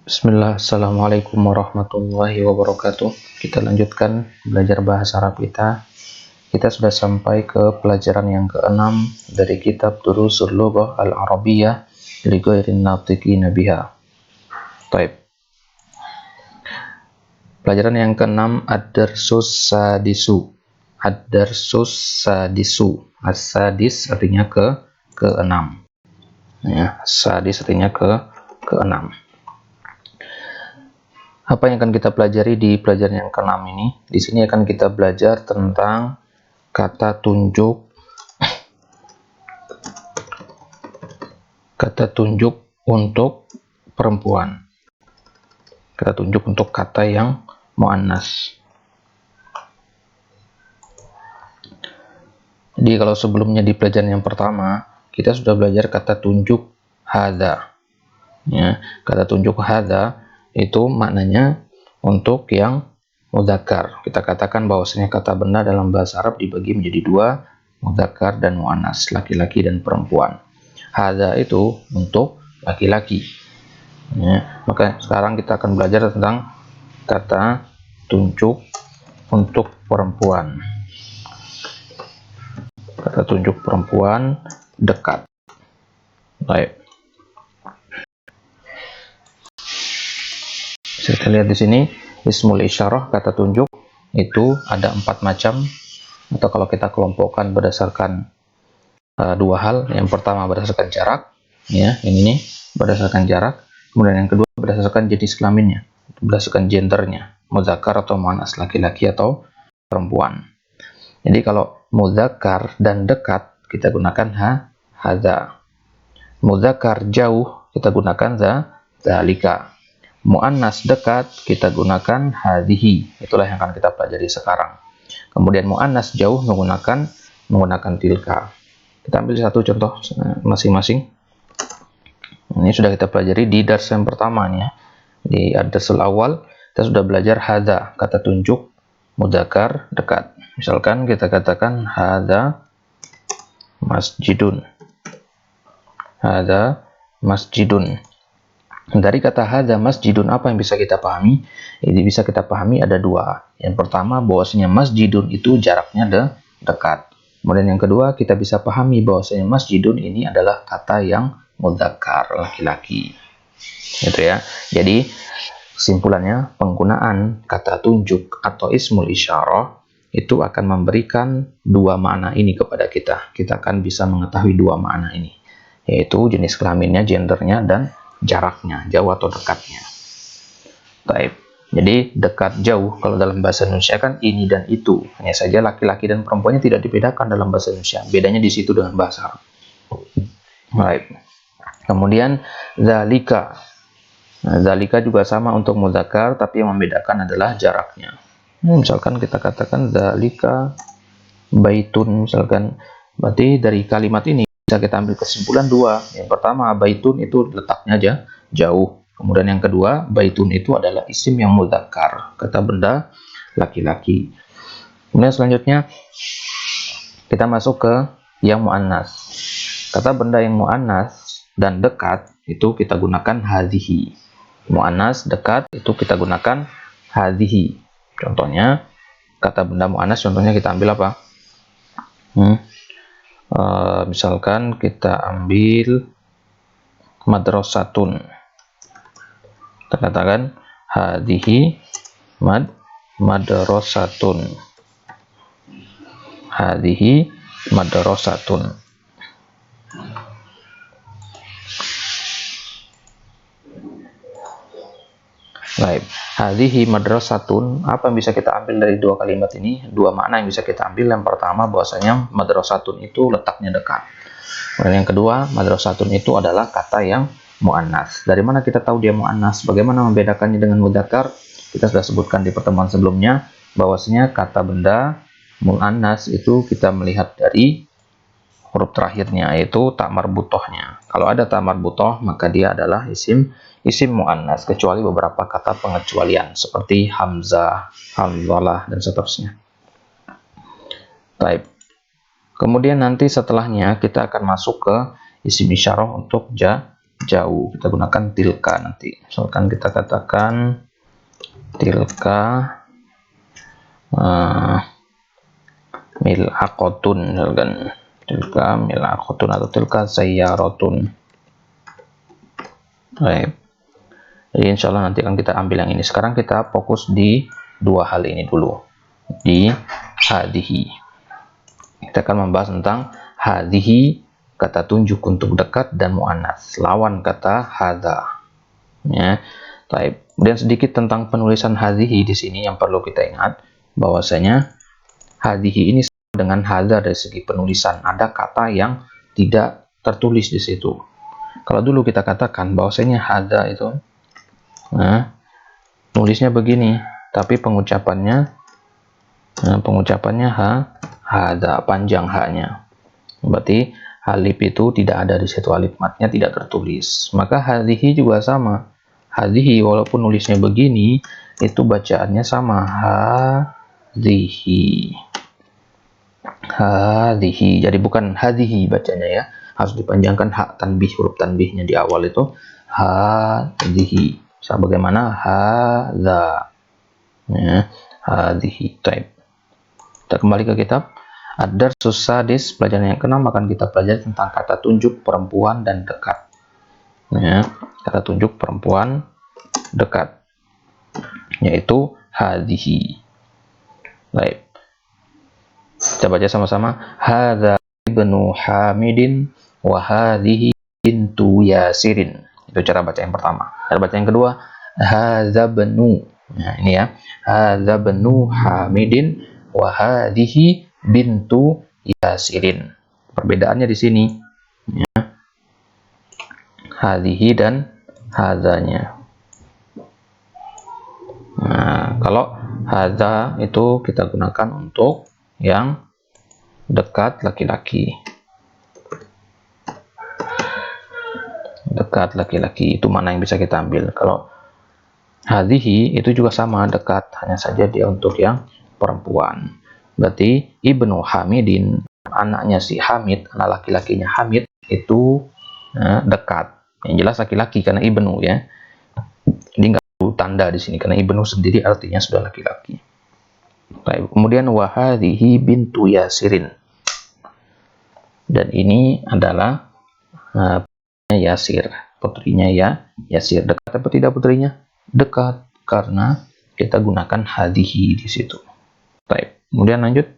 Bismillah, Assalamualaikum warahmatullahi wabarakatuh. Kita lanjutkan belajar bahasa Arab kita. Kita sudah sampai ke pelajaran yang ke-6 dari kitab Durusul Lughah Al-Arabiyyah li Ghairin Natiqina Biha. Baik. Pelajaran yang ke-6 Ad-Darsus Sadisu. Ad-Darsus Sadisu. As-Sadis artinya ke-6. Ya, Sadis artinya ke-6. Apa yang akan kita pelajari di pelajaran yang ke-6 ini? Di sini akan kita belajar tentang kata tunjuk untuk perempuan. Kata tunjuk untuk kata yang muannas. Jadi kalau sebelumnya di pelajaran yang pertama, kita sudah belajar kata tunjuk hadza. Ya, kata tunjuk hadza itu maknanya untuk yang mudzakkar. Kita katakan bahwasanya kata benda dalam bahasa Arab dibagi menjadi dua, mudzakkar dan muannas, laki-laki dan perempuan. Hadza itu untuk laki-laki. Ya, maka sekarang kita akan belajar tentang kata tunjuk untuk perempuan. Kata tunjuk perempuan dekat. Baik. Bisa kita lihat di sini, ismul isyarah, kata tunjuk itu ada 4 macam, atau kalau kita kelompokkan berdasarkan dua hal. Yang pertama berdasarkan jarak, ya, ini berdasarkan jarak. Kemudian yang kedua berdasarkan jenis kelaminnya, berdasarkan gendernya, mudzakkar atau muannas, laki-laki atau perempuan. Jadi kalau mudzakkar dan dekat kita gunakan hadza. Mudzakkar jauh kita gunakan dzalika. Muannas dekat kita gunakan hadhihi. Itulah yang akan kita pelajari sekarang. Kemudian muannas jauh menggunakan tilka. Kita ambil satu contoh masing-masing. Ini sudah kita pelajari di dars yang pertama ya. Di ad-darsul awal kita sudah belajar hadza, kata tunjuk mudzakkar dekat. Misalkan kita katakan hadza masjidun. Hadza masjidun. Dari kata hadza masjidun, apa yang bisa kita pahami? Ini bisa kita pahami ada dua. Yang pertama bahwasanya masjidun itu jaraknya dekat. Kemudian yang kedua kita bisa pahami bahwasanya masjidun ini adalah kata yang mudzakkar, laki-laki. Gitu ya. Jadi kesimpulannya, penggunaan kata tunjuk atau ismul isyarah itu akan memberikan dua makna ini kepada kita. Kita akan bisa mengetahui dua makna ini, yaitu jenis kelaminnya, gendernya, dan jaraknya, jauh atau dekatnya. Baik. Jadi dekat jauh kalau dalam bahasa Indonesia kan ini dan itu. Hanya saja laki-laki dan perempuannya tidak dibedakan dalam bahasa Indonesia. Bedanya di situ dengan bahasa Arab. Baik. Kemudian dzalika. Nah, dzalika juga sama untuk mudzakkar, tapi yang membedakan adalah jaraknya. Misalkan kita katakan dzalika baitun, misalkan, berarti dari kalimat ini bisa kita ambil kesimpulan dua. Yang pertama, baitun itu letaknya aja jauh. Kemudian yang kedua, baitun itu adalah isim yang mudzakkar, kata benda laki-laki. Kemudian selanjutnya kita masuk ke yang muannas. Kata benda yang muannas dan dekat itu kita gunakan hadhihi. Muannas dekat itu kita gunakan hadhihi. Contohnya kata benda muannas, contohnya kita ambil apa? Misalkan kita ambil madrasatun. Kita katakan hadhihi madrasatun. Hadhihi madrasatun. Baik, hadhihi madrasatun, apa yang bisa kita ambil dari dua kalimat ini? Dua makna yang bisa kita ambil. Yang pertama bahwasanya madrasatun itu letaknya dekat. Dan yang kedua, madrasatun itu adalah kata yang muannas. Dari mana kita tahu dia muannas? Bagaimana membedakannya dengan mudzakkar? Kita sudah sebutkan di pertemuan sebelumnya bahwasanya kata benda muannas itu kita melihat dari huruf terakhirnya, yaitu ta marbutohnya. Kalau ada ta marbutoh, maka dia adalah isim muannas, kecuali beberapa kata pengecualian seperti hamzah, hamzalah, dan seterusnya. Baik. Kemudian nanti setelahnya kita akan masuk ke isim isyarah untuk jauh. Kita gunakan tilka nanti. Misalkan kita katakan tilka mil'aqotun, misalkan tilka mil'aqotun atau tilka sayyaratun. Baik. Jadi insya Allah nanti akan kita ambil yang ini. Sekarang kita fokus di dua hal ini dulu. Di hadhihi. Kita akan membahas tentang hadhihi, kata tunjuk untuk dekat dan muannats, lawan kata hadza. Ya. Baik. Kemudian sedikit tentang penulisan hadhihi di sini yang perlu kita ingat bahwasanya hadhihi ini sama dengan hadza dari segi penulisan. Ada kata yang tidak tertulis di situ. Kalau dulu kita katakan bahwasanya hadza itu nulisnya begini, tapi pengucapannya hadza, panjang haknya. Berarti alif itu tidak ada di situ, alif matnya tidak tertulis. Maka hadhihi juga sama. Hadhihi walaupun nulisnya begini, itu bacaannya sama, hadhihi. Hadhihi. Jadi bukan hadhihi bacanya ya. Harus dipanjangkan hak tanbih, huruf tanbihnya di awal itu hadhihi. Sebagaimana hadza. Ya, hadhihi. Taib. Kita kembali ke kitab. Ad-darsus sadis, pelajaran yang ke-6 akan kita pelajari tentang kata tunjuk perempuan dan dekat. Ya, kata tunjuk perempuan dekat, yaitu hadhihi. Baik. Kita baca sama-sama. Hadza ibnu Hamidin wa hadhihi bintu Yasirin. Itu cara baca yang pertama. Cara baca yang kedua, hadza bnu. Nah, ini ya. Hadza bnu Hamidin wa hadhihi bintu Yasirin. Perbedaannya di sini ya. Hadhihi dan hadzanya. Nah, kalau hadza itu kita gunakan untuk yang dekat laki-laki. Dekat laki-laki itu mana yang bisa kita ambil. Kalau hadhihi itu juga sama, dekat, hanya saja dia untuk yang perempuan. Berarti ibnu Hamidin, anaknya si Hamid, anak laki-lakinya Hamid itu dekat. Yang jelas laki-laki karena ibnu ya. Jadi nggak perlu tanda di sini karena ibnu sendiri artinya sudah laki-laki. Baik. Kemudian wahadhihi bintu Yasirin. Dan ini adalah Yasir, putrinya ya. Yasir dekat apa tidak putrinya? Dekat karena kita gunakan hadhihi di situ. Baik. Kemudian lanjut.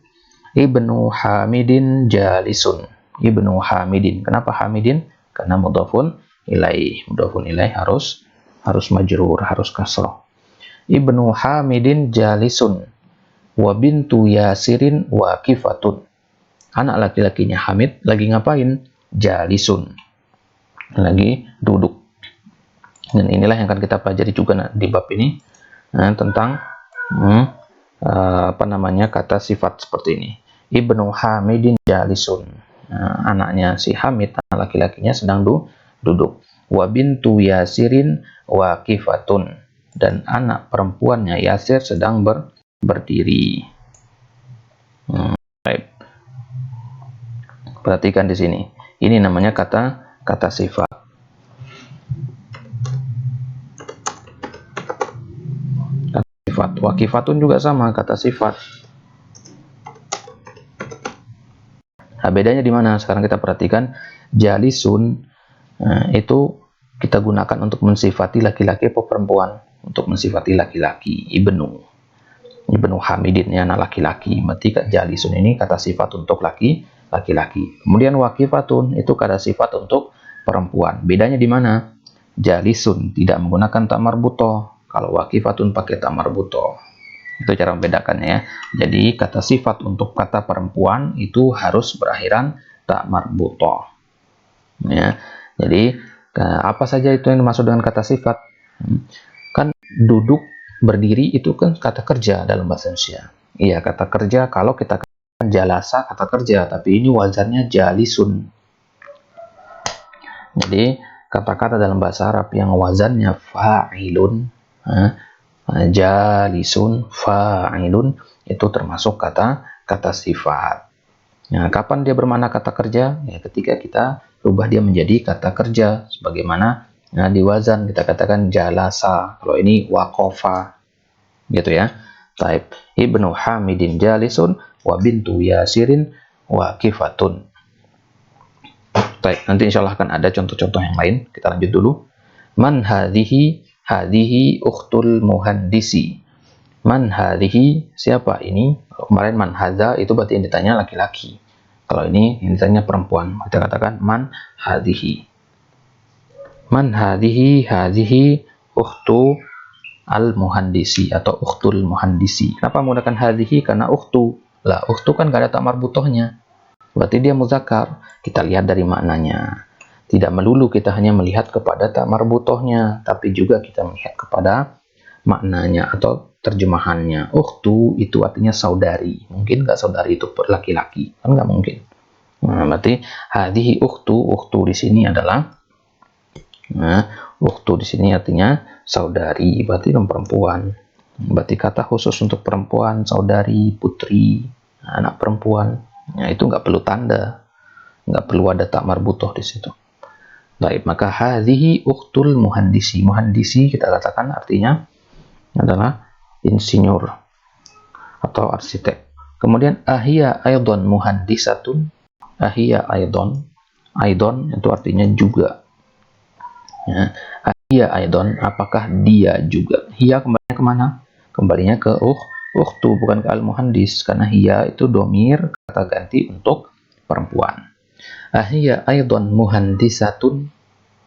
Ibnu Hamidin jalisun. Ibnu Hamidin. Kenapa Hamidin? Karena mudhafun ilaih. Mudhafun ilaih harus majrur, harus kasrah. Ibnu Hamidin jalisun. Wa bintu Yasirin waqifatun. Anak laki-lakinya Hamid lagi ngapain? Jalisun. Lagi duduk. Dan inilah yang akan kita pelajari juga di bab ini tentang kata sifat seperti ini. Ibnu Hamidin jalisun. Anaknya si Hamid, anak laki-lakinya sedang duduk. Wa bintu Yasirin waqifatun. Dan anak perempuannya Yasir sedang berdiri. Baik. Perhatikan di sini. Ini namanya kata sifat. Kata sifat. Waqifatun juga sama, kata sifat. Nah, bedanya di mana? Sekarang kita perhatikan jalisun itu kita gunakan untuk mensifati laki-laki atau perempuan. Untuk mensifati laki-laki, Ibnu Hamidin ya, anak laki-laki. Berarti jalisun ini kata sifat untuk laki-laki. Kemudian waqifatun itu kata sifat untuk perempuan. Bedanya di mana? Jalisun tidak menggunakan ta marbutoh. Kalau waqifatun pakai ta marbutoh. Itu cara membedakannya ya. Jadi kata sifat untuk kata perempuan itu harus berakhiran ta marbutoh. Ya. Jadi apa saja itu yang dimaksud dengan kata sifat? Kan duduk, berdiri itu kan kata kerja dalam bahasa Indonesia. Iya, kata kerja. Kalau kita katakan jalasa kata kerja, tapi ini wazannya jalisun. Jadi kata-kata dalam bahasa Arab yang wazannya fa'ilun, jalisun, fa'ilun, itu termasuk kata sifat. Nah, kapan dia bermakna kata kerja? Ya, ketika kita rubah dia menjadi kata kerja. Sebagaimana di wazan kita katakan jalasa. Kalau ini waqafa. Gitu ya. Taib. Ibnu Hamidin jalisun wa bintu Yasirin waqifatun. Baik, nanti insya Allah akan ada contoh-contoh yang lain. Kita lanjut dulu. Man hadhihi ukhtul muhandisi. Man hadhihi, siapa ini? Kalau kemarin man hadza itu berarti yang ditanya laki-laki. Kalau ini yang ditanya perempuan. Kita katakan man hadhihi. Man hadhihi ukhtu al muhandisi atau ukhtul muhandisi. Kenapa menggunakan hadhihi? Karena ukhtu. Lah, ukhtu kan gak ada tak marbutohnya. Berarti dia muzakkar. Kita lihat dari maknanya. Tidak melulu kita hanya melihat kepada tak marbutohnya, tapi juga kita melihat kepada maknanya atau terjemahannya. Ukhtu itu artinya saudari. Mungkin nggak saudari itu laki-laki, kan nggak mungkin. Nah, berarti hadhihi ukhtu. Ukhtu di sini adalah ukhtu di sini artinya saudari, berarti perempuan. Berarti kata khusus untuk perempuan, saudari, putri, anak perempuan. Nah, itu nggak perlu tanda, nggak perlu ada tak marbutoh di situ. Baik, maka hadhihi ukhtul muhandisi. Muhandisi kita katakan artinya adalah insinyur atau arsitek. Kemudian ahia aidon muhandisatun. Ahia aidon. Aidon itu artinya juga. Ya. Ahia aidon, apakah dia juga? Hia kembalinya kemana? Kembalinya ke ukhtu, bukan ke al-muhandis. Karena hia itu domir, kata ganti untuk perempuan. Ahia aidon muhandisatun.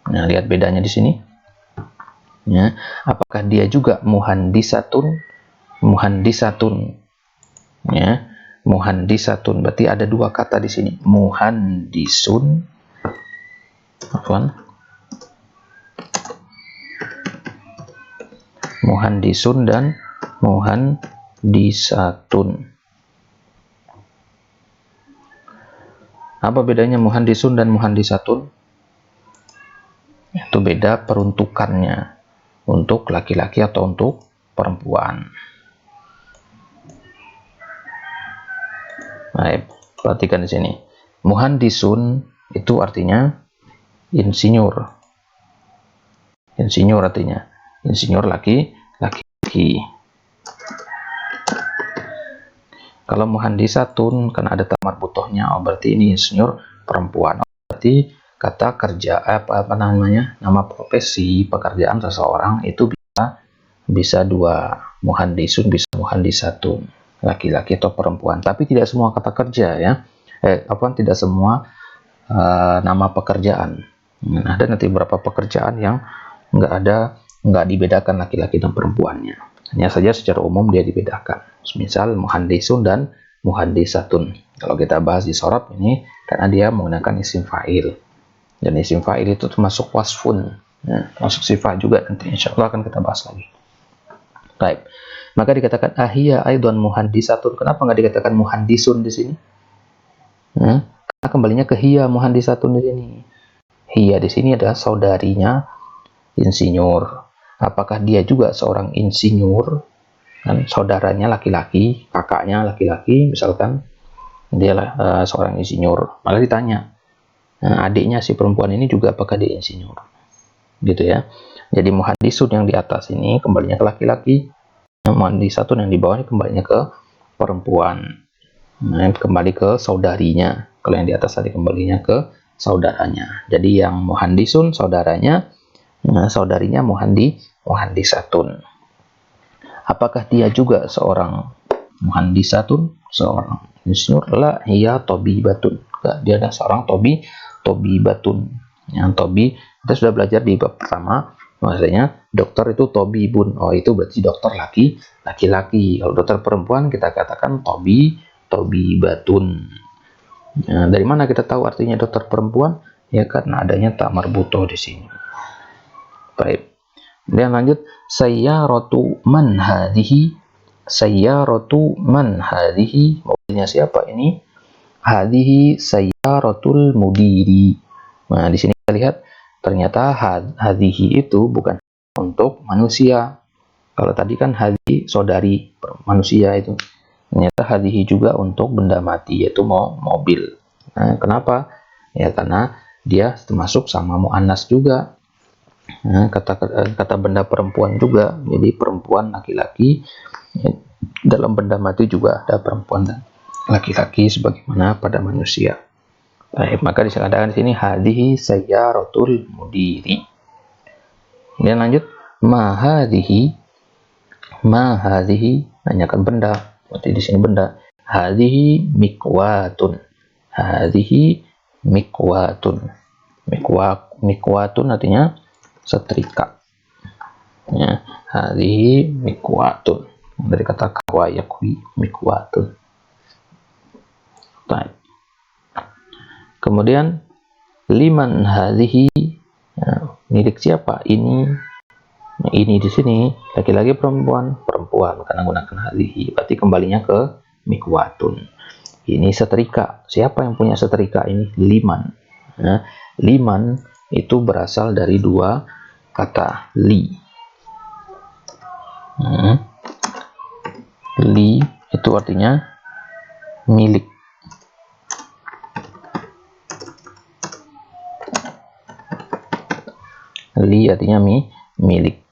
Nah, lihat bedanya di sini. Ya, apakah dia juga muhandisatun? Muhandisatun. Ya, muhandisatun. Berarti ada dua kata di sini. Muhandisun. Afwan. Muhandisun dan muhandisatun. Apa bedanya muhandisun dan muhandisatun? Itu beda peruntukannya. Untuk laki-laki atau untuk perempuan. Baik, perhatikan di sini. Muhandisun itu artinya insinyur. Insinyur artinya insinyur laki-laki. Kalau muhandisatun karena ada tak marbutohnya, oh berarti ini insinyur perempuan. Oh, berarti kata kerja apa namanya? Nama profesi pekerjaan seseorang itu bisa dua, muhandisun bisa muhandisatun, laki-laki atau perempuan. Tapi tidak semua kata kerja ya. Tidak semua nama pekerjaan. Ada nanti beberapa pekerjaan yang nggak dibedakan laki-laki dan perempuannya. Hanya saja secara umum dia dibedakan. Misal muhandisun dan muhandisatun. Kalau kita bahas di sorab ini karena dia menggunakan isim fa'il. Dan isim fa'il itu termasuk wasfun. Ya, termasuk sifat juga nanti insya Allah akan kita bahas lagi. Baik. Maka dikatakan ahia aidon muhandisatun. Kenapa nggak dikatakan muhandisun di sini? Karena kembalinya ke hia muhandisatun di sini. Hia di sini adalah saudarinya insinyur. Apakah dia juga seorang insinyur? Kan saudaranya laki-laki, kakaknya laki-laki, misalkan dia seorang insinyur. Malah ditanya, adiknya si perempuan ini juga apakah dia insinyur? Gitu ya. Jadi muhandisun yang di atas ini kembalinya ke laki-laki, muhandisatun yang di bawah ini kembalinya ke perempuan. Nah, kembali ke saudarinya. Kalau yang di atas tadi kembalinya ke saudaranya. Jadi yang muhandisun saudaranya, saudarinya muhandisatun. Apakah dia juga seorang muhandisatun, seorang insinyur? La hiya tabibatun. Dia adalah seorang tabibatun. Yang tobi kita sudah belajar di bab pertama, maksudnya dokter itu tabibun. Oh, itu berarti dokter laki-laki. Kalau dokter perempuan kita katakan tabibatun. Nah, dari mana kita tahu artinya dokter perempuan? Ya karena adanya tak marbutoh di sini. Baik. Kemudian lanjut, sayyaratu man hadhihi. Sayyaratu man hadhihi. Mobilnya siapa ini? Hadhihi sayyaratul mudiri. Nah, di sini kita lihat ternyata hadhihi itu bukan untuk manusia. Kalau tadi kan hadhi saudari manusia itu. Ternyata hadhihi juga untuk benda mati, yaitu mobil. Nah, kenapa? Ya karena dia termasuk sama muannas juga. Nah, kata benda perempuan juga, jadi perempuan laki-laki. Dalam benda mati juga ada perempuan dan laki-laki sebagaimana pada manusia. Baik, maka dikatakan di sini hadhihi sayyaratul mudiri. Kemudian lanjut, ma hadhihi nanyakan benda. Berarti di sini benda. Hadhihi mikwatun. Hadhihi mikwatun. Mikwatun artinya setrika. Ya, hadhihi mikwatun. Dari kata kawa yakwi, mikwatun. Baik. Kemudian liman hadhihi, ya, milik siapa ini? Nah, ini di sini laki-laki perempuan karena menggunakan hadhihi, berarti kembalinya ke mikwatun. Ini setrika. Siapa yang punya setrika ini? Liman. Nah, liman itu berasal dari dua kata li. Li itu artinya milik. Li artinya milik.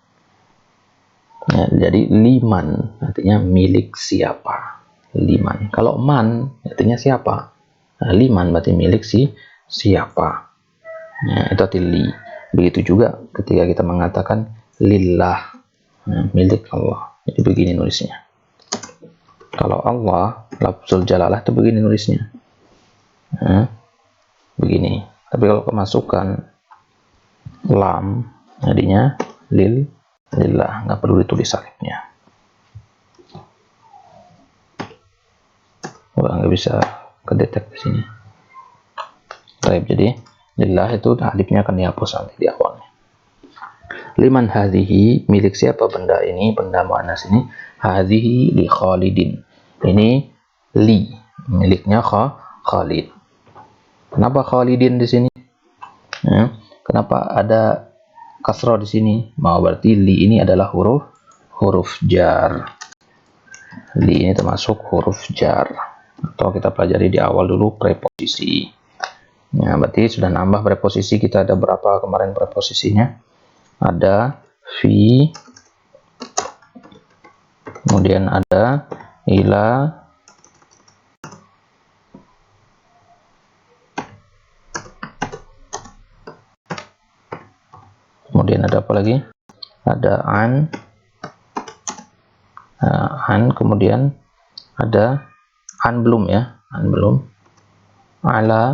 Ya, jadi liman artinya milik siapa. Liman. Kalau man artinya siapa. Nah, liman berarti milik siapa. Ya, itu arti li. Begitu juga ketika kita mengatakan lillah, milik Allah. Jadi begini nulisnya. Kalau Allah, lafzul jalalah itu begini nulisnya. Begini. Tapi kalau kemasukan lam, jadinya lillah, nggak perlu ditulis alifnya. Wah, nggak bisa kedetek di sini. Baik, jadi lillah itu alifnya akan dihapus nanti di awalnya. Liman hadhihi, milik siapa benda ini, benda muannas ini? Hadhihi li Khalidin. Ini li, miliknya Khalid. Kenapa Khalidin di sini? Ya, kenapa ada kasroh di sini? Mau berarti li ini adalah huruf jar. Li ini termasuk huruf jar. Atau kita pelajari di awal dulu preposisi. Ya, berarti sudah nambah preposisi. Kita ada berapa kemarin preposisinya? Ada fi, kemudian ada ila, kemudian ada apa lagi? Ada an, kemudian ada an belum ya, an belum, ala,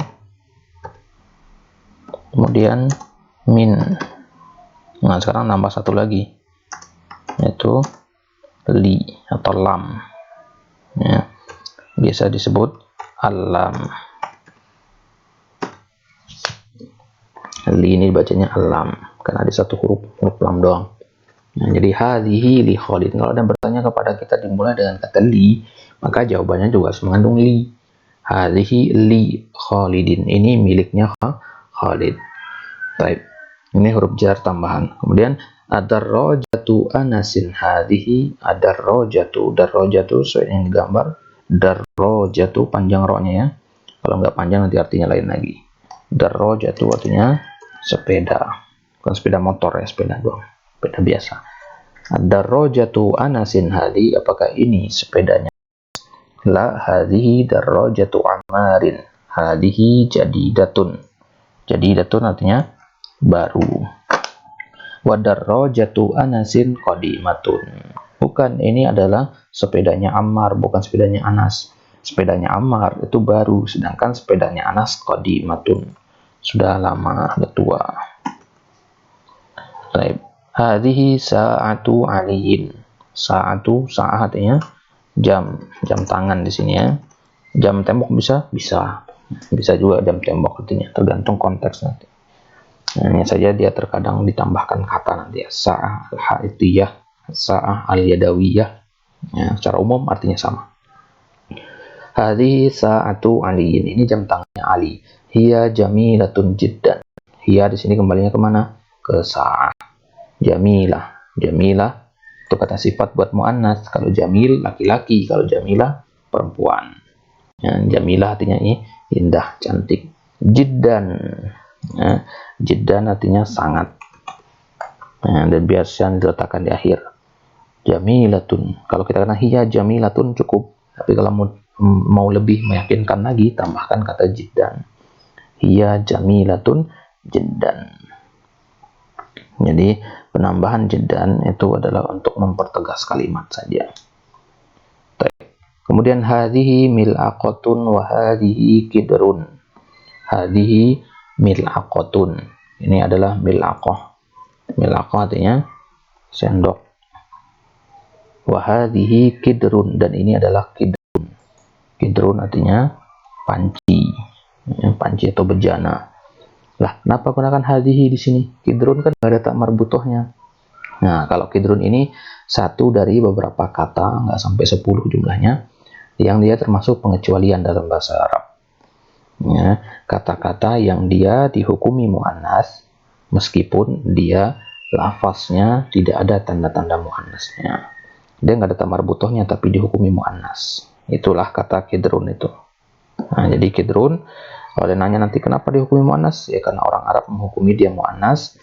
kemudian min. Nah, sekarang nambah satu lagi, yaitu li atau lam. Ya, biasa disebut alam. Li ini bacanya alam karena ada satu huruf lam doang. Nah, jadi hadhihi li Khalid. Kalau ada bertanya kepada kita dimulai dengan kata li, maka jawabannya juga harus mengandung li. Hadhihi li Khalidin. Ini miliknya Khalid. Baik. Ini huruf jar tambahan. Kemudian ad-darrajatu anasin hadhihi, ad-darrajatu. Darrajatu sesuai yang digambar. Darrajatu panjang ro-nya ya. Kalau nggak panjang nanti artinya lain lagi. Darrajatu artinya sepeda. Bukan sepeda motor ya, sepeda doang. Sepeda biasa. Ad-darrajatu anasin hadhihi, apakah ini sepedanya? La hadhihi darrajatu amarin. Hadhihi jadidatun. Jadidatun artinya baru. Wadarrajatu anasin qadimatun. Bukan, ini adalah sepedanya Ammar, bukan sepedanya Anas. Sepedanya Ammar itu baru, sedangkan sepedanya Anas qadimatun. Sudah lama, sudah tua. Baik. Hadhihi sa'atu aliyin. Sa'atu, sa'ah artinya jam tangan di sini ya. Jam tembok bisa? Bisa. Bisa juga jam tembok artinya, tergantung konteks nanti. Hanya saja dia terkadang ditambahkan kata nanti ya, sa'ah al-haitiyah, sa'ah al-yadawiyah. Ya, secara umum artinya sama. Hadhihi sa'atu aliyin, ini jam tangannya Ali. Hiya jamilatun jiddan. Hiya di sini kembalinya kemana? Ke sa'ah. Jamilah, jamilah itu kata sifat buat muannas. Kalau jamil laki-laki, kalau jamilah perempuan. Ya, jamilah artinya ini indah, cantik. Jiddan Ya, jiddan artinya sangat. Nah, dan biasanya diletakkan di akhir. Jamilatun. Kalau kita kata hiya jamilatun cukup. Tapi kalau mau lebih meyakinkan lagi, tambahkan kata jiddan. Hiya jamilatun jiddan. Jadi penambahan jiddan itu adalah untuk mempertegas kalimat saja. Kemudian hadhihi mil'aqatun wa hadhihi kidrun. Hadhihi mil'aqatun. Ini adalah mil'aqah. Mil'aqah artinya sendok. Wa hadhihi kidrun, dan ini adalah kidrun. Kidrun artinya panci. Panci atau bejana. Lah, kenapa gunakan hadhihi di sini? Kidrun kan nggak ada tak marbutohnya. Nah, kalau kidrun ini satu dari beberapa kata, nggak sampai 10 jumlahnya, yang dia termasuk pengecualian dalam bahasa Arab. Ya, kata-kata yang dia dihukumi mu'annas, meskipun dia lafaznya tidak ada tanda-tanda mu'annasnya. Dia nggak ada tak marbutohnya, tapi dihukumi mu'annas. Itulah kata kidrun itu. Nah, jadi kidrun, kalau dia nanya nanti kenapa dihukumi mu'annas, ya karena orang Arab menghukumi dia mu'annas,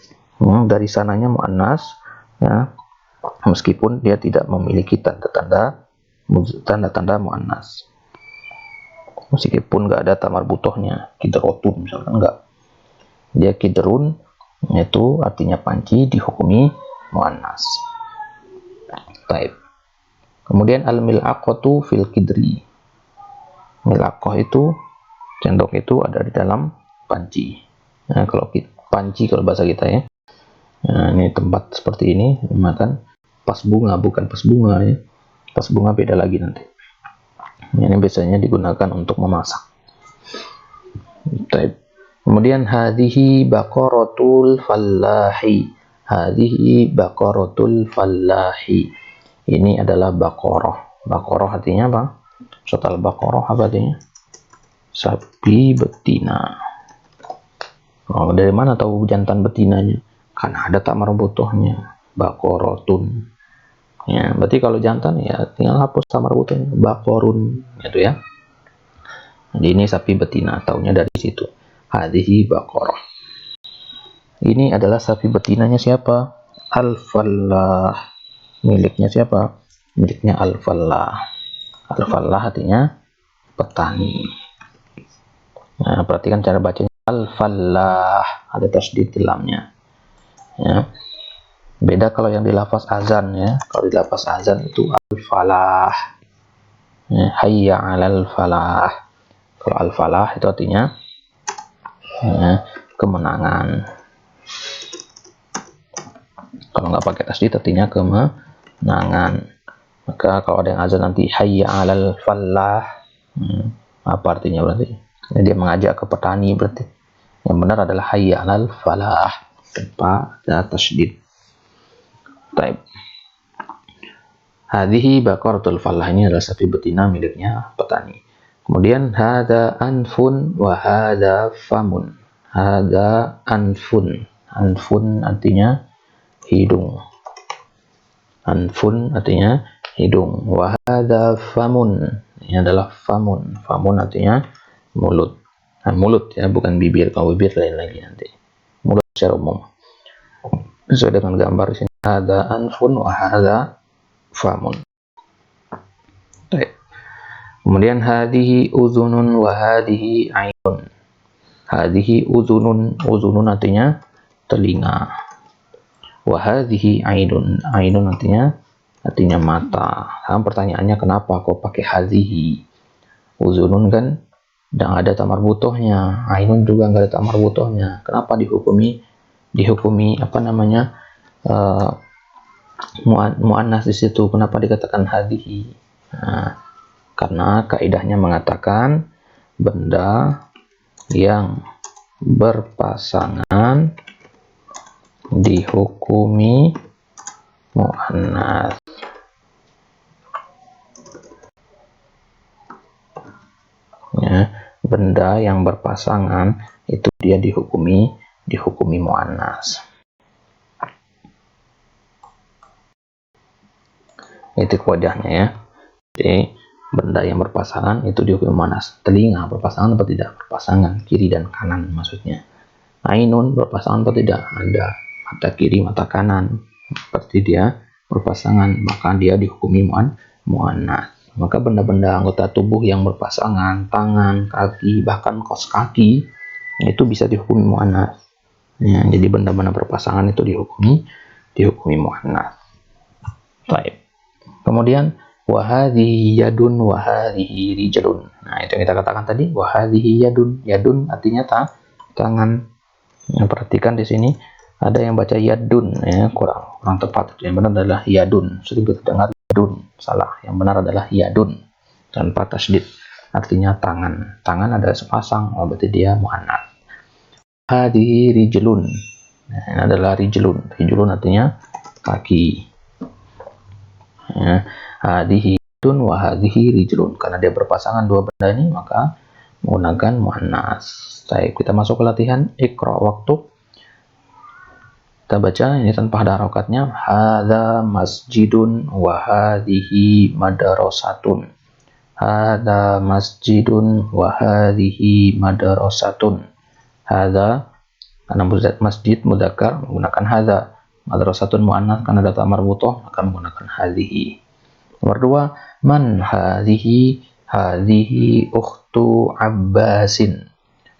dari sananya mu'annas, ya, meskipun dia tidak memiliki tanda-tanda mu'annas, meskipun nggak ada tamar butohnya, kidrotun misalkan, nggak, dia kidrun, itu artinya panci, dihukumi mu'annas. Taib. Kemudian al-mil'aqatu fil kidri. Mil'aqah itu sendok itu ada di dalam panci. Nah, kalau panci kalau bahasa kita ya. Nah, ini tempat seperti ini makan pas bunga, bukan pas bunga ya. Pas bunga beda lagi nanti. Ini biasanya digunakan untuk memasak. Taib. Kemudian hadhihi baqaratul fallahi. Hadhihi baqaratul fallahi. Ini adalah baqarah. Baqarah artinya apa? Surat Al-Baqarah apa artinya? Sapi betina. Oh, dari mana tahu jantan betinanya? Karena ada tak marbutohnya. Baqaratun. Ya, berarti kalau jantan ya tinggal hapus tak marbutohnya. Baqarun, gitu ya. Jadi ini sapi betina, taunya dari situ. Hadhihi baqarah. Ini adalah sapi betinanya siapa? Al-Fallah. Miliknya siapa? Miliknya Al-Fallah. Al-Fallah artinya petani. Nah, perhatikan cara bacanya. Al-Fallah, ada tasdid di dalamnya. Ya. Beda kalau yang di lafaz azan ya. Kalau di lafaz azan itu Al-Falah. Ya, hayya 'alal falah. Kalau Al-Falah itu artinya ya, kemenangan. Kalau nggak pakai tasdid artinya kemenangan. Maka kalau ada yang azan nanti hayya 'alal falah, apa artinya berarti? Dia mengajak ke petani berarti. Yang benar adalah hayya 'alal falah tanpa ada tasdid. Taib. Hadhihi baqaratul falah, ini adalah sapi betina miliknya petani. Kemudian hadza anfun wa hadza famun. Hadza anfun. Anfun artinya hidung. Anfun artinya hidung. Wa hadza famun. Ini adalah famun. Famun artinya mulut. Nah, mulut ya, bukan bibir. Kalau bibir lain lagi nanti. Mulut secara umum. Sesuai dengan gambar di sini. Hadza anfun wa hadza famun. Baik. Kemudian hadhihi uzunun wa hadhihi ainun. Hadhihi uzunun. Uzunun artinya telinga. Wa hadhihi ainun. Ainun artinya mata. Nah, pertanyaannya kenapa kok pakai hadhihi? Uzunun kan tidak ada tamar butohnya. Ainun juga nggak ada tamar butohnya. Kenapa dihukumi apa namanya? Mu'annas di situ, kenapa dikatakan hadhihi? Nah, karena kaidahnya mengatakan benda yang berpasangan dihukumi mu'annas. Ya, benda yang berpasangan itu dia dihukumi mu'annas. Itu kodenya ya. Jadi benda yang berpasangan itu dihukumi mu'annas. Telinga berpasangan atau tidak berpasangan, kiri dan kanan maksudnya. Ainun berpasangan atau tidak? Ada. Mata kiri, mata kanan. Seperti dia berpasangan, maka dia dihukumi muannats. Maka benda-benda anggota tubuh yang berpasangan, tangan, kaki, bahkan kaos kaki, itu bisa dihukumi muannats. Ya, jadi benda-benda berpasangan itu dihukumi muannats. Baik. Kemudian wahadhihi yadun wahadhihi rijlun. Nah, itu yang kita katakan tadi, wahadhihi yadun. Yadun artinya tangan. Yang perhatikan di sini ada yang baca yadun, ya, kurang tepat. Yang benar adalah yadun. Sering kita dengar yadun, salah. Yang benar adalah yadun tanpa tasydid. Artinya tangan. Tangan ada sepasang, berarti dia muannats. Hadihi rijlun. Nah, ini adalah rijlun. Rijlun artinya kaki. Ya, hadihi yadun wa hadihi rijlun. Karena dia berpasangan dua benda ini, maka menggunakan muannats. Baik, kita masuk ke latihan Iqra waktu. Kita baca ini tanpa ada harokatnya. Hadza masjidun wa hadhihi madrasatun. Hadza masjidun wa hadhihi madrasatun. Hadza karena masjid mudzakkar menggunakan hadza. Madrasatun muannats karena data marbuthah akan menggunakan hadhihi. Nomor 2, man hadhihi? Hadhihi ukhtu Abbasin.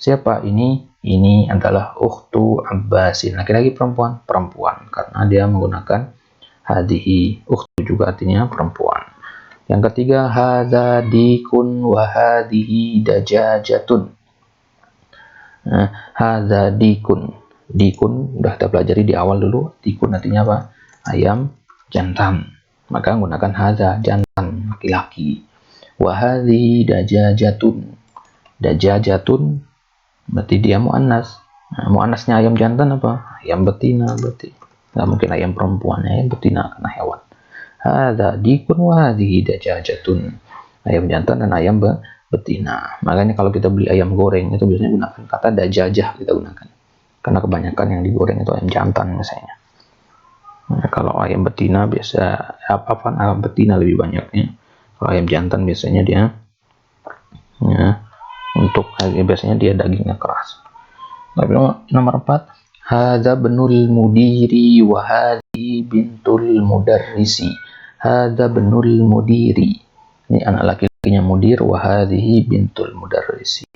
Siapa ini? Ini adalah ukhtu Abbasin. Laki-laki, perempuan? Perempuan, karena dia menggunakan hadhihi. Ukhtu juga artinya perempuan. Yang ketiga, hadza dikun wa hadhihi dajajatun. Nah, hadza dikun. Dikun udah kita pelajari di awal dulu. Dikun artinya apa? Ayam jantan. Maka menggunakan hadza, jantan, laki-laki. Wa hadhihi dajajatun. Dajajatun berarti dia muannats. Nah, muannasnya ayam jantan apa? Ayam betina berarti. Nggak mungkin ayam perempuan, ayam betina karena hewan. Hadza dikun wa hadhihi dajajatun. Ayam jantan dan ayam betina. Makanya kalau kita beli ayam goreng itu biasanya gunakan kata dajajah kita gunakan. Karena kebanyakan yang digoreng itu ayam jantan misalnya. Nah, kalau ayam betina biasa ayam betina lebih banyaknya. Kalau ayam jantan biasanya dia ya, biasanya dia dagingnya keras. Nomor 4, hadza benul mudiri wa hadhi bintul mudarrisi. Hadza benul mudiri. Ini anak laki-lakinya mudir, wa hadhihi bintul mudarrisi.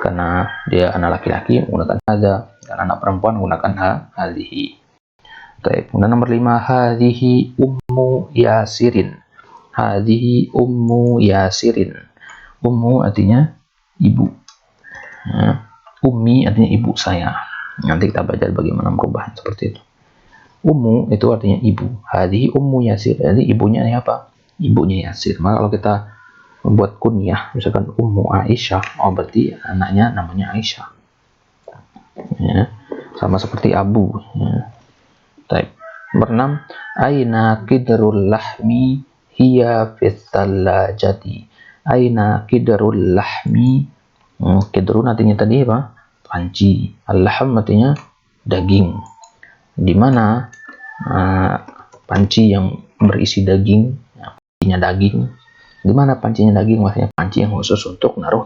Karena dia anak laki-laki menggunakan hadza, dan anak perempuan menggunakan hadhihi. Baik, kemudian nomor 5, hadhihi ummu Yasirin. Hadhihi ummu Yasirin. Ummu artinya ibu. Ya. Ummi artinya ibu saya. Nanti kita belajar bagaimana merubah seperti itu. Ummu itu artinya ibu. Hadhihi ummu Yasir. Jadi ibunya apa? Ibunya Yasir. Maka kalau kita membuat kunyah, misalkan ummu Aisyah, oh berarti anaknya namanya Aisyah. Ya. Sama seperti abu. Ya. Baik. Nomor 6, aina qidrul lahmi hiya fis thallajati. Aina qidrul lahmi? Qidrun artinya tadi apa? Panci. Al-lahm artinya daging. Di mana panci yang berisi daging, pancinya daging. Di mana pancinya daging? Maksudnya panci yang khusus untuk naruh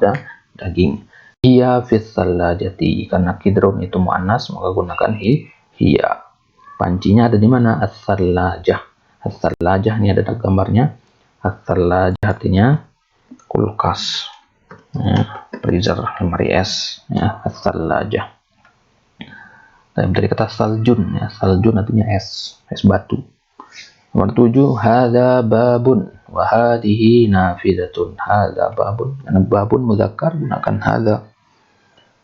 daging. Hiya fis thallajati. Karena qidrun itu muannas, maka gunakan hiya. Pancinya ada di mana? As-thallajah. As-thallajah ini ada gambarnya. As-thallajah artinya kulkas. Ya, freezer, lemari es, ya, as-thallajah. Dari kata saljun, ya, saljun artinya es batu. Nomor 7, hadza babun wa hadhihi nafidatun. Hadza babun, karena babun mudzakkar gunakan hadza.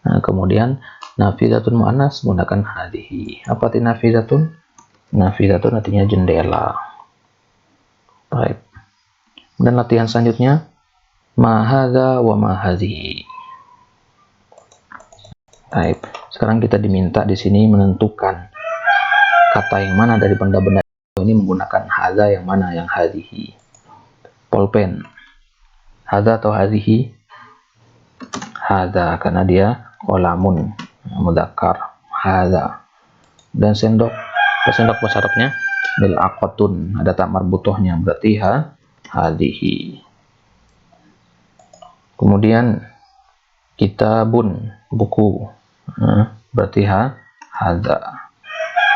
Nah, kemudian nafidatun muannas gunakan hadhihi. Apa arti nafidatun? Nafidatun artinya jendela. Baik. Dan latihan selanjutnya, ma hadza wa ma hadhihi. Baik, sekarang kita diminta di sini menentukan kata yang mana dari benda-benda ini menggunakan hadza, yang mana yang hadhihi. Pulpen. Hadza atau hadhihi? Hadza karena dia qalamun mudzakkar. Hadza. Dan sendok bahasa Arabnya bil aqatun, ada tak marbutohnya, berarti hadhihi. Kemudian kitabun, buku. berarti hadza.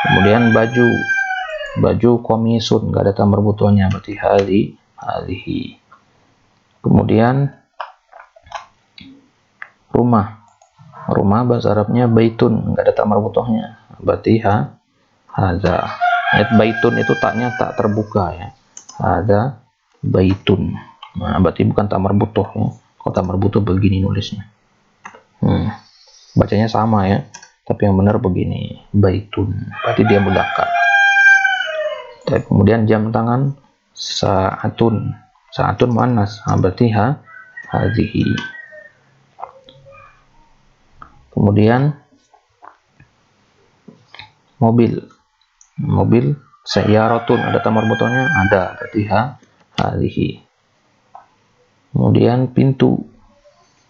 Kemudian baju komisun, nggak ada tamar butohnya, berarti hadhihi. Kemudian rumah bahasa Arabnya baitun, nggak ada tamar butohnya, berarti hadza. Baitun itu taknya tak terbuka ya, hadza baitun. Nah, berarti bukan tamar butoh ya. Kalau tamar butoh begini nulisnya, bacanya sama ya, tapi yang benar begini, baitun, berarti dia mudzakkar. Kemudian jam tangan saatun muannas, berarti hadhihi. Kemudian mobil sayyaratun, ada tamar butohnya, ada, berarti hadhihi. Kemudian pintu,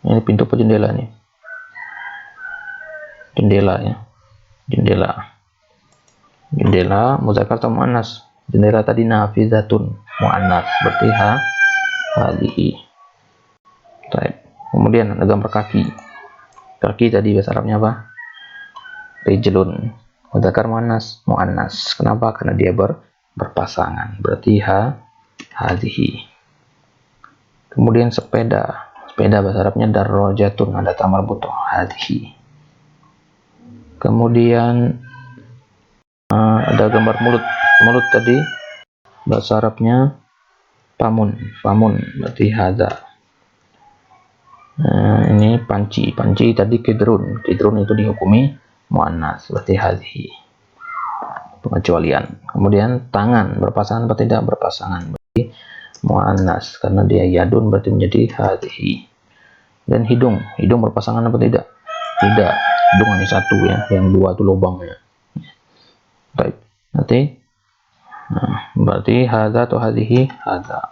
ini pintu apa jendela nih? Jendela ya, jendela mudzakkar atau muannas? Jendela tadi nafizatun muannas, berarti hadhihi. Kemudian ada gambar kaki tadi bahasa Arabnya apa? Rijlun, mudzakkar muannas? Kenapa? Karena dia berpasangan, berarti hadhihi. Kemudian sepeda bahasa Arabnya darrajatun, ada tamar butoh, hadhihi. Kemudian ada gambar mulut tadi, bahasa Arabnya pamun, berarti hadza. Ini panci tadi kidrun itu dihukumi muannas, berarti hadhihi. Pengecualian. Kemudian tangan berpasangan atau tidak berpasangan, berarti muannas, karena dia yadun, berarti menjadi hadhihi. Dan hidung berpasangan atau tidak? Tidak, hidung hanya satu ya, yang dua itu lubangnya. Baik, berarti hadza atau hadhihi, hadza.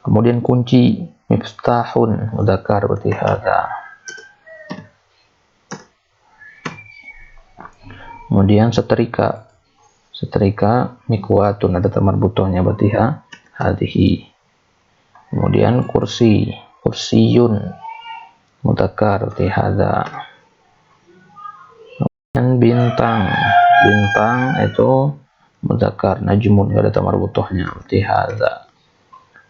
Kemudian kunci miftahun mudzakkar, berarti hadza. Kemudian setrika mikwatun, ada tamar butohnya, berarti hadhihi. Kemudian kursiyun mudzakkar, berarti hadza. Dan bintang itu mudzakkar, najmun, ada tamar butohnya, berarti hadza.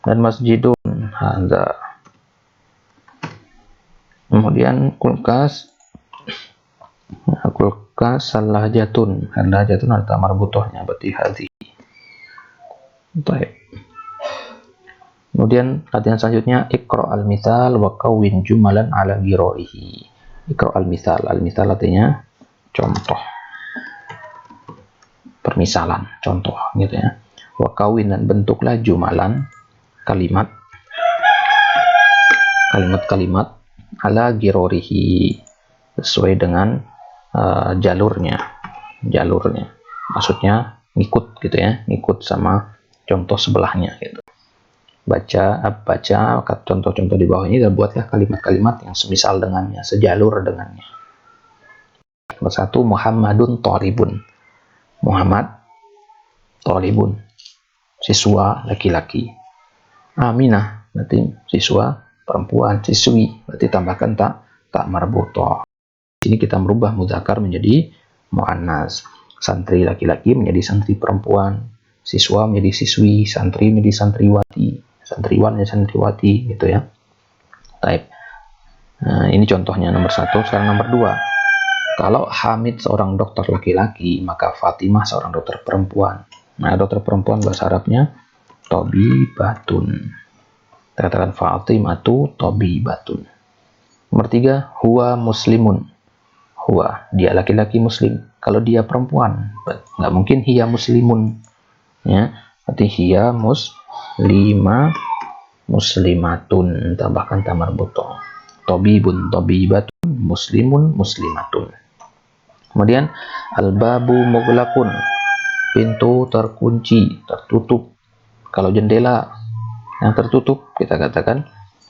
Dan masjidun, hadza. Kemudian kulkas salahjatun ada tamar butohnya, berarti hadhihi. Baik. Kemudian latihan selanjutnya, iqra al-mithal wa kawwin jumalan ala ghiraihi. Iqra al-mithal artinya contoh, permisalan, contoh gitu ya. Wa kawwin, dan bentuklah jumalan, kalimat ala ghiraihi, sesuai dengan jalurnya, maksudnya ngikut gitu ya, ngikut sama contoh sebelahnya gitu. Baca contoh-contoh di bawah ini dan buatlah kalimat-kalimat yang semisal dengannya, sejalur dengannya. Nomor 1, Muhammadun thalibun. Muhammad thalibun, siswa laki-laki. Aminah berarti siswa perempuan, siswi berarti tambahkan tak marbuthah. Di sini kita merubah mudzakkar menjadi muannas. Santri laki-laki menjadi santri perempuan, siswa menjadi siswi, santri menjadi santriwati, santriwan menjadi santriwati gitu ya. Baik. Nah, ini contohnya nomor 1. Sekarang nomor 2. Kalau Hamid seorang dokter laki-laki, maka Fatimah seorang dokter perempuan. Nah, dokter perempuan bahasa Arabnya tabibatun. Kita katakan Fatimatu tabibatun. Nomor 3, huwa muslimun. Huwa, dia laki-laki muslim. Kalau dia perempuan, nggak mungkin hiya muslimun. Ya, berarti hiya muslimatun, tambahkan tamar butoh. Tabibun tabibatun, muslimun muslimatun. Kemudian al-babu mughlaqun, pintu terkunci, tertutup. Kalau jendela yang tertutup kita katakan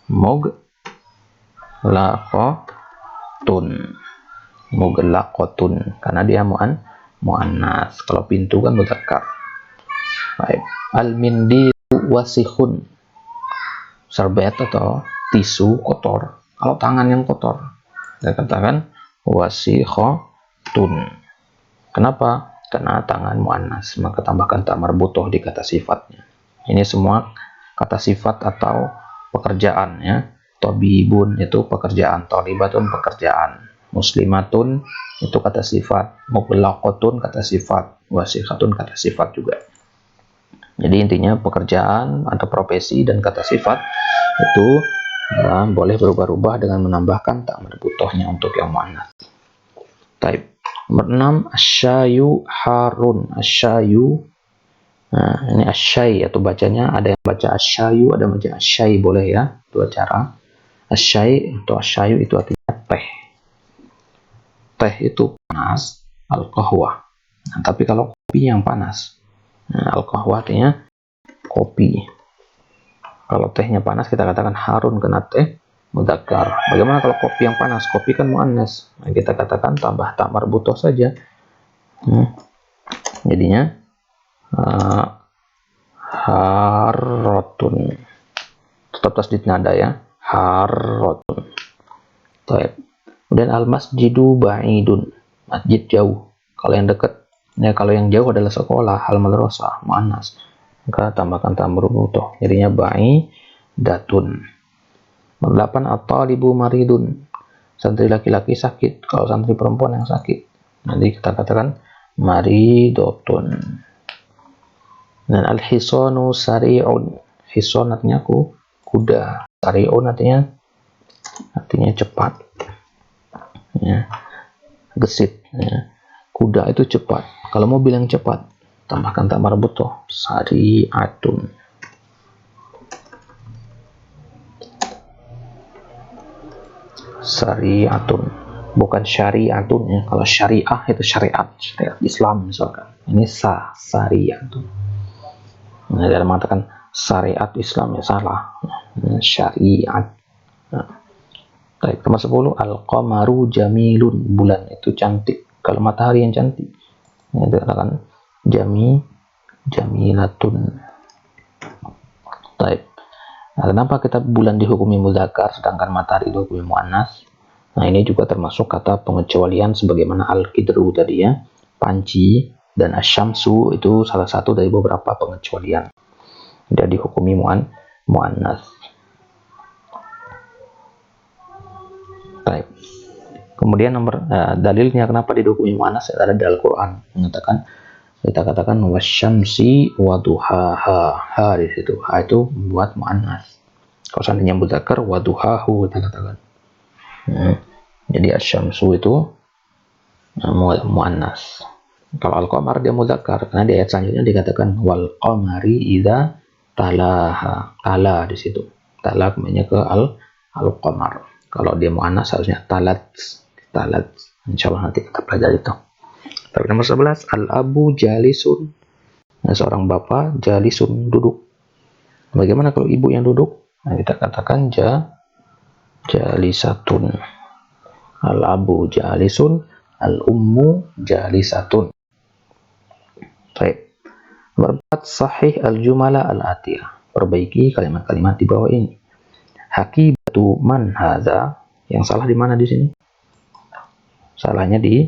mughlaqatun, karena dia muannas. Kalau pintu kan mudzakkar. Baik. Al-mindi wasikhun, serbet atau tisu kotor. Kalau tangan yang kotor, Kita katakan wasikhatun. Kenapa? Karena tangan muannas, maka tambahkan ta marbutoh di kata sifatnya. Ini semua kata sifat atau pekerjaan ya. Tobibun itu pekerjaan, tolibatun pekerjaan, muslimatun itu kata sifat, mublaqatun kata sifat, wasikhatun kata sifat juga. Jadi intinya pekerjaan atau profesi dan kata sifat itu boleh berubah-ubah dengan menambahkan ta marbutohnya untuk yang muannas. Taib. Nomor 6, asyayu harun. Asyayu. Nah, ini asyai atau bacanya ada yang baca asyayu, ada yang baca asyai, boleh ya. Dua cara. Asyai atau asyayu itu artinya teh. Teh itu panas, al-qahwah. Nah, tapi kalau kopi yang panas, nah, al-qahwah artinya kopi. Kalau tehnya panas kita katakan harun kena teh mudzakkar. Bagaimana kalau kopi yang panas? Kopi kan muannas. Nah, kita katakan tambah ta marbutoh saja. Jadinya harrotun. Tetap tasdid nada ya. Harrotun. Baik. Kemudian al-masjidu ba'idun. Masjid jauh. Kalau yang dekat, ya kalau yang jauh adalah sekolah, al-madrasah, muannas. Maka tambahkan ta marbutoh. Jadinya ba'idatun. 8, at-talibu maridun. Santri laki-laki sakit. Kalau santri perempuan yang sakit, nanti kita katakan maridotun. Dan al-hisanu sari'un. Hison artinya kuda. Sari'un artinya cepat. Ya. Gesit. Ya. Kuda itu cepat. Kalau mobil yang cepat, tambahkan ta marbutoh. Sari'atun. Sari'atun. Bukan syari'atun ya. Kalau syariah itu syariat Islam misalkan. Ini sari'atun. Nah, dalam mengatakan syariat Islam ya salah. Syariat. Nah. Baik, nomor 10, al-qamaru jamilun. Bulan itu cantik. Kalau matahari yang cantik, ya, dikatakan jamilatun. Baik. Nah, kenapa kita bulan dihukumi mudzakkar sedangkan matahari dihukumi muannas? Nah, ini juga termasuk kata pengecualian sebagaimana al-qidru tadi ya. Panci dan asyamsu itu salah satu dari beberapa pengecualian. Dia dihukumi muannas. Baik. Kemudian dalilnya kenapa dihukumi muannas ada di Al-Qur'an. Kita katakan wasyamsi waduhaha. Ha di situ. Ha itu buat muannas. Kalau seandainya mudzakkar waduhahu kita katakan. Jadi asyamsu itu muannas. Kalau al-qamar dia mudzakkar karena di ayat selanjutnya dikatakan wal qamari idza talaha. Tala di situ. Tala kembalinya ke al-qamar. Kalau dia muannas harusnya talat. Insyaallah nanti kita pelajari itu. Tapi nomor 11, al-abu jalisun. Nah, seorang bapak jalisun duduk. Bagaimana kalau ibu yang duduk? Nah, kita katakan jalisatun. Al-abu jalisun, al-ummu jalisatun. Baik. Nomor 4, sahih al-jumala al-atiyah. Perbaiki kalimat-kalimat di bawah ini. Hakibatu man hadza. Yang salah di mana di sini? Salahnya di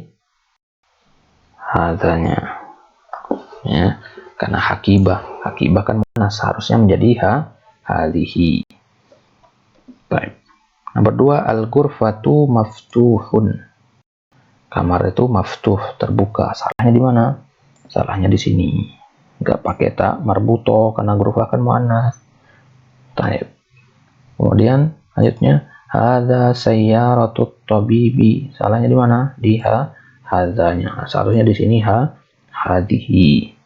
hadzanya. Ya, karena hakibah kan mana seharusnya menjadi hadhihi. Baik. Nomor 2, al-ghurfatu maftuhun. Kamar itu maftuh, terbuka. Salahnya di mana? Salahnya di sini. Enggak pakai ta marbutoh karena ghurfah kan muannas. Baik. Kemudian lanjutnya hadza sayyaratut tabibi. Salahnya di mana? Di hadzanya. Seharusnya di sini hadhihi.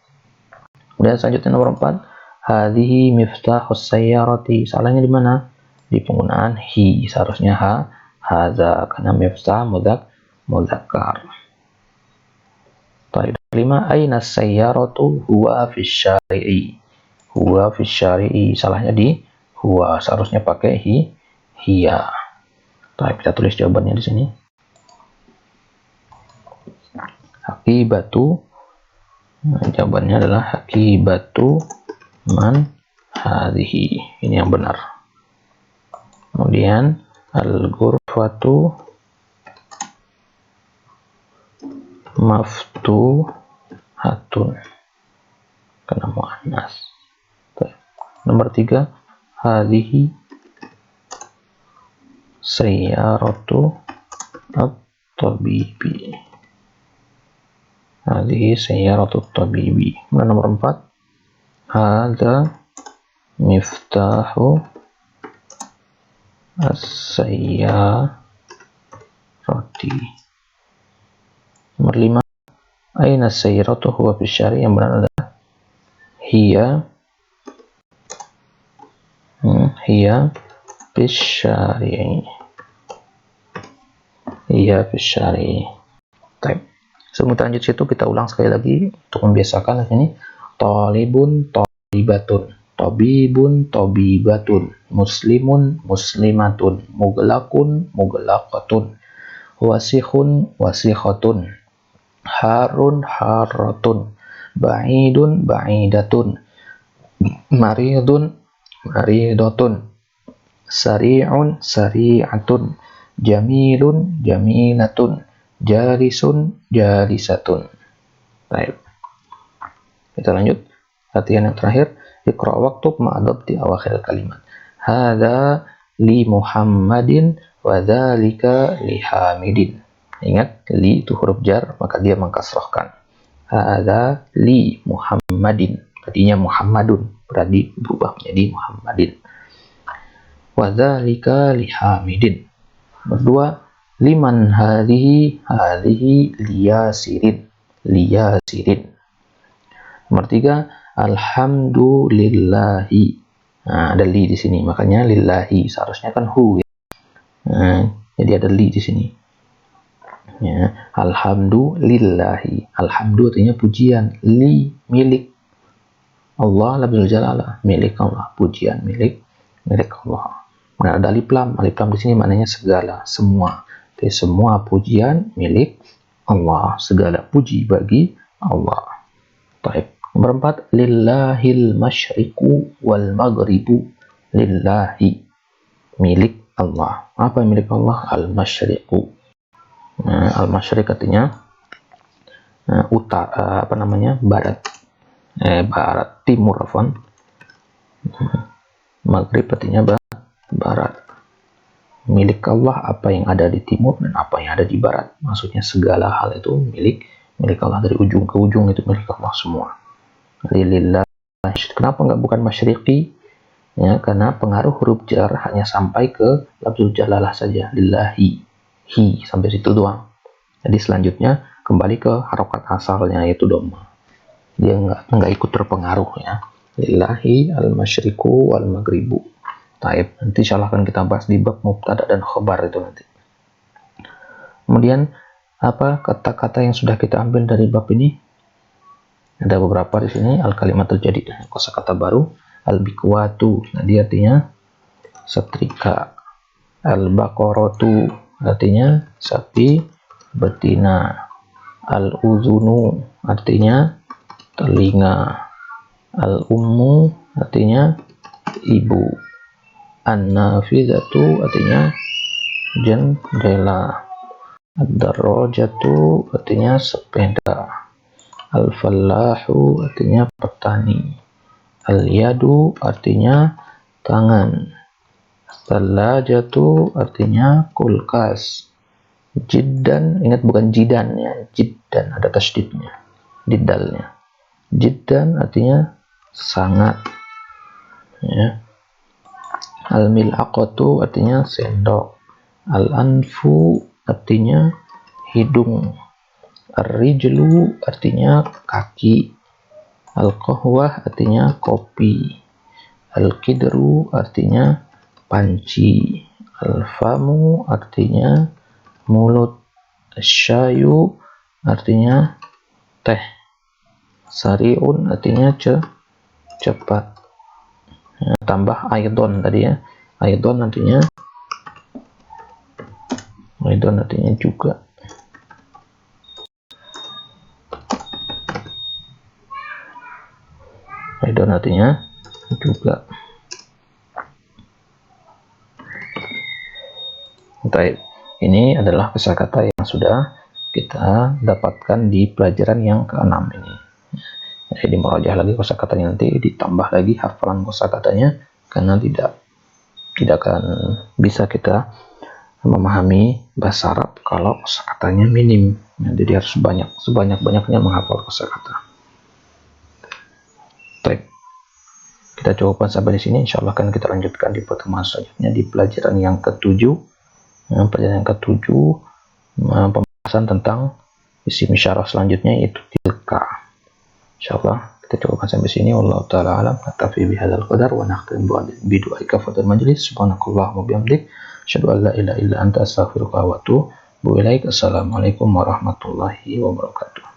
Kemudian selanjutnya nomor 4, hadhihi miftahus sayyarati. Salahnya di mana? Di penggunaan hi. Seharusnya hadza karena miftah mudzakkar. Baik. 5, aina sayyaratu huwa fi syari'i. Huwa fi syari'i. Salahnya di huwa. Seharusnya pakai hiya. Baik, kita tulis jawabannya di sini. Hakibatu. Nah, jawabannya adalah hakibatu man hadhihi. Ini yang benar. Kemudian al-ghurfatu maftuhatun, karena muannas. Nomor 3, hadhihi sayyaratu at-tabibi. Hadhihi sayyaratu at-tabibi. Nomor 4, hadza miftahu as-sayyarati. Nomor 5, aina as-sayyaratu huwa fi syari', yang benar adalah hiya fi syari'. Hiya fi syari'. Baik. Sebelum kita lanjut situ, kita ulang sekali lagi untuk membiasakan. Ini talibun talibatun, tabibun tabibatun, muslimun muslimatun, muglaqun muglaqatun, wasikhun wasikhatun, harun harratun, ba'idun ba'idatun, maridun maridatun, sari'un sari'atun, jamilun jamilatun, jalisun jalisatun. Baik. Kita lanjut. Latihan yang terakhir. Iqra waktub ma'adab di awakhir kalimat. Hadza li Muhammadin wa dzalika li Hamidin. Ingat, li itu huruf jar, maka dia mengkasrahkan. Hadza li Muhammadin. Tadinya Muhammadun, berarti berubah menjadi Muhammadin. Wa dzalika li Hamidin. Berdua, liman hadhihi liyasirin liyasirin. Nomor 3, alhamdulillahi. Nah, ada li di sini, makanya lillahi, seharusnya kan hu ya. Jadi ada li di sini. Ya, alhamdulillahi. Alhamdu artinya pujian, li milik Allah, labzul jalalah, milik Allah, pujian milik Allah. Nah, ada alif lam. Alif lam di sini maknanya segala, semua. Jadi, semua pujian milik Allah, segala puji bagi Allah. Baik. Nomor 4, lillahil masyriqu wal maghribu. Lillahi, milik Allah. Apa milik Allah? Al-masyriqu. Nah, al-masyriq artinya utara, barat. Barat, timur, afwan. Maghrib artinya barat. Milik Allah apa yang ada di timur dan apa yang ada di barat. Maksudnya segala hal itu milik Allah, dari ujung ke ujung itu milik Allah semua. Lillah. Kenapa nggak bukan masyriqi? Ya, karena pengaruh huruf jar hanya sampai ke lafzul jalalah saja. Lillahi, hi, sampai situ doang. Jadi selanjutnya kembali ke harokat asalnya, yaitu dhamma. Dia nggak ikut terpengaruh ya. Lillahi al-masyriqu wal maghribu. Taib. Nanti insyaallah akan kita bahas di bab mubtada dan khobar itu nanti. Kemudian apa kata-kata yang sudah kita ambil dari bab ini? Ada beberapa di sini. Al-kalimat terjadi, kosakata baru. Al-bikwatu, nah dia artinya setrika. Al-baqaratu artinya sapi betina. Al-uzunu artinya telinga. Al-ummu artinya ibu. An-nafidatu artinya jendela. Ad-darajatu artinya sepeda. Al-fallahu artinya petani. Al-yadu artinya tangan. Al-thalajatu artinya kulkas. Jiddan, ingat bukan jidan ya, jiddan ada tasydidnya, didalnya. Jiddan artinya sangat ya. Al-mil'aqatu artinya sendok. Al-anfu artinya hidung. Ar-rijlu artinya kaki. Al-qahwah artinya kopi. Al-qidru artinya panci. Al-famu artinya mulut. Asyayu artinya teh. Sari'un artinya cepat. Ya, tambah aidon tadi ya. Aidon artinya juga. Aidon artinya juga. Baik, ini adalah kosakata yang sudah kita dapatkan di pelajaran yang ke-6 ini. Jadi merajah lagi kosakatanya, nanti ditambah lagi hafalan kosakatanya, karena tidak akan bisa kita memahami bahasa Arab kalau kosakatanya minim. Jadi harus sebanyak-banyaknya menghafal kosakata. Baik, kita cukupkan sampai di sini. Insya Allah akan kita lanjutkan di pertemuan selanjutnya di pelajaran yang ke-7. Pelajaran yang ke-7 pembahasan tentang isim isyarah selanjutnya, yaitu tilka. Insya Allah kita cukupkan sampai sini. Wallahu ta'ala alam. Naktafi bihadzal qadar wa nakhtim bi du'aika fadhil majlis. Subhanakallahumma bihamdik, asyhadu an la ilaha illa anta, astaghfiruka wa atubu ilaik. Assalamualaikum warahmatullahi wabarakatuh.